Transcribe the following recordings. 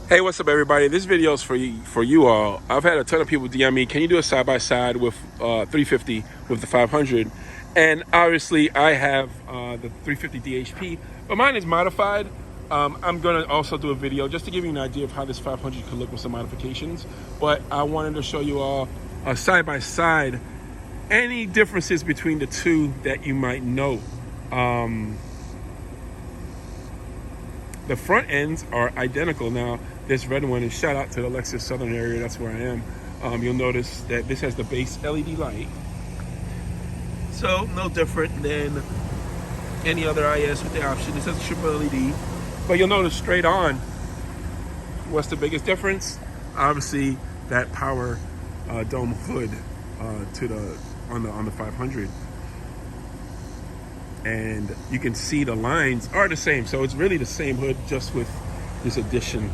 Hey, what's up, everybody? This video is for you all. I've had a ton of people DM me, can you do a side-by-side with 350 with the 500? And obviously, I have the 350 DHP, but mine is modified. I'm going to also do a video just to give you an idea of how this 500 could look with some modifications. But I wanted to show you all a side-by-side, any differences between the two that you might know. The front ends are identical. Now, this red one is shout out to the Lexus Southern area. That's where I am. You'll notice that this has the base LED light. So no different than any other IS with the option. This has a triple LED. But you'll notice straight on, what's the biggest difference? Obviously, that power dome hood on the 500. And you can see the lines are the same, so it's really the same hood, just with this addition,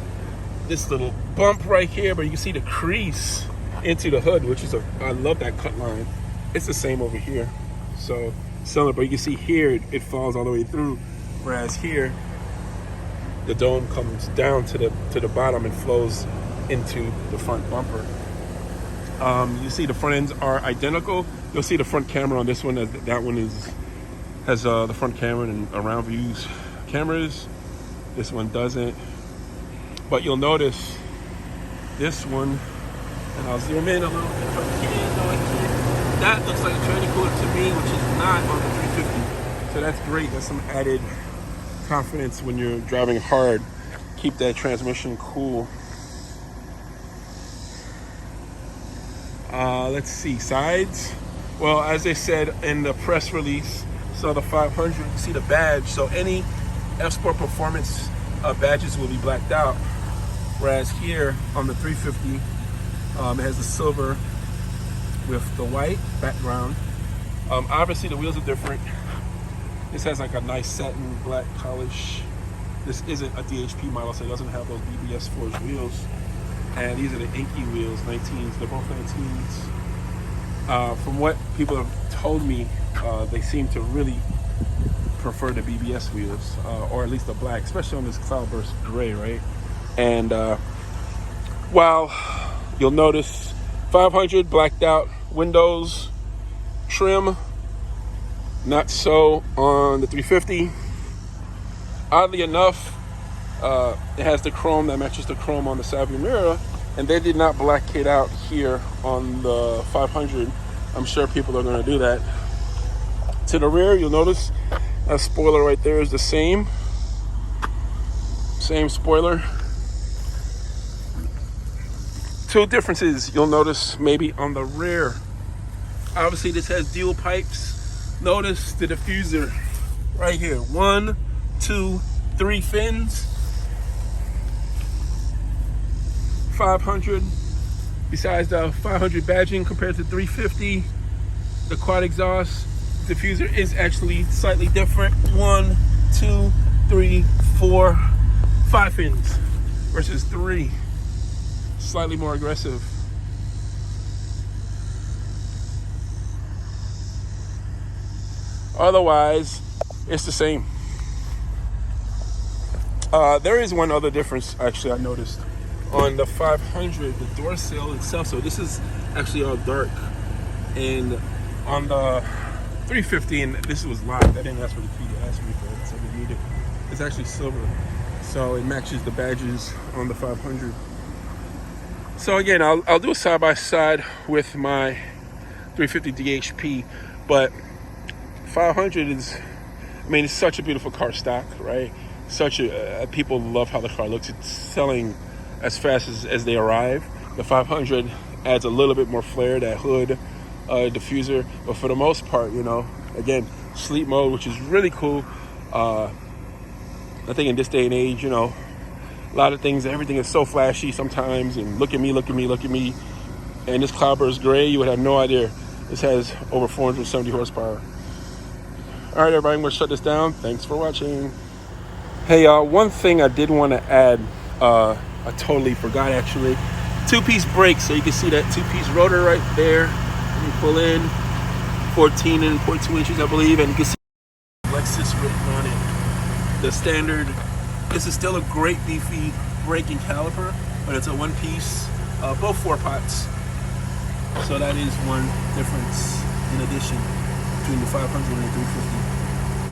this little bump right here, but you can see the crease into the hood, which is I love that cut line. It's the same over here, so similar, but you can see here it falls all the way through, whereas here the dome comes down to the bottom and flows into the front bumper. You see the front ends are identical. You'll see the front camera on this one, as that one has the front camera and around views cameras. This one doesn't, but you'll notice this one, and I'll zoom in a little bit if I can. No, I can't. That looks like a tranny cooler to me, which is not on the 350. So that's great. That's some added confidence when you're driving hard. Keep that transmission cool. Let's see, sides. Well, as they said in the press release, so the 500, you see the badge. So any F-Sport Performance badges will be blacked out. Whereas here on the 350, it has the silver with the white background. Obviously the wheels are different. This has like a nice satin black polish. This isn't a DHP model, so it doesn't have those BBS forged wheels. And these are the inky wheels, 19s, they're both 19s. From what people have told me, they seem to really prefer the BBS wheels, or at least the black, especially on this cloudburst gray, right? And while you'll notice 500 blacked out windows trim, not so on the 350. Oddly enough, it has the chrome that matches the chrome on the side view mirror, and they did not black it out here on the 500. I'm sure people are going to do that. To the rear, you'll notice that spoiler right there is the same spoiler. Two differences you'll notice maybe on the rear. Obviously this has dual pipes. Notice the diffuser right here. 1, 2, 3 fins. 500. Besides the 500 badging compared to 350, the quad exhaust diffuser is actually slightly different. 1, 2, 3, 4, 5 fins versus 3. Slightly more aggressive. Otherwise, it's the same. There is one other difference actually I noticed. On the 500, the door sill itself, so this is actually all dark. And on the 350, and this was locked, I didn't ask for the key, to ask me for it, so they need it. It's actually silver, so it matches the badges on the 500. So again, I'll do a side-by-side with my 350 DHP, but 500 is, I mean, it's such a beautiful car stock, right? People love how the car looks. It's selling as fast as they arrive. The 500 adds a little bit more flair, that hood, diffuser, but for the most part, you know, again, sleep mode, which is really cool. I think in this day and age, you know, a lot of things, everything is so flashy sometimes, and look at me. And this cloudburst gray, you would have no idea. This has over 470 horsepower. All right, everybody, I'm gonna shut this down. Thanks for watching. Hey, one thing I did want to add, I totally forgot actually. 2-piece brakes, so you can see that 2-piece rotor right there. You pull in 14.2 inches, I believe, and you can see Lexus written on it. The standard. This is still a great beefy braking caliper, but it's a one piece, both 4 pots. So that is one difference in addition between the 500 and the 350.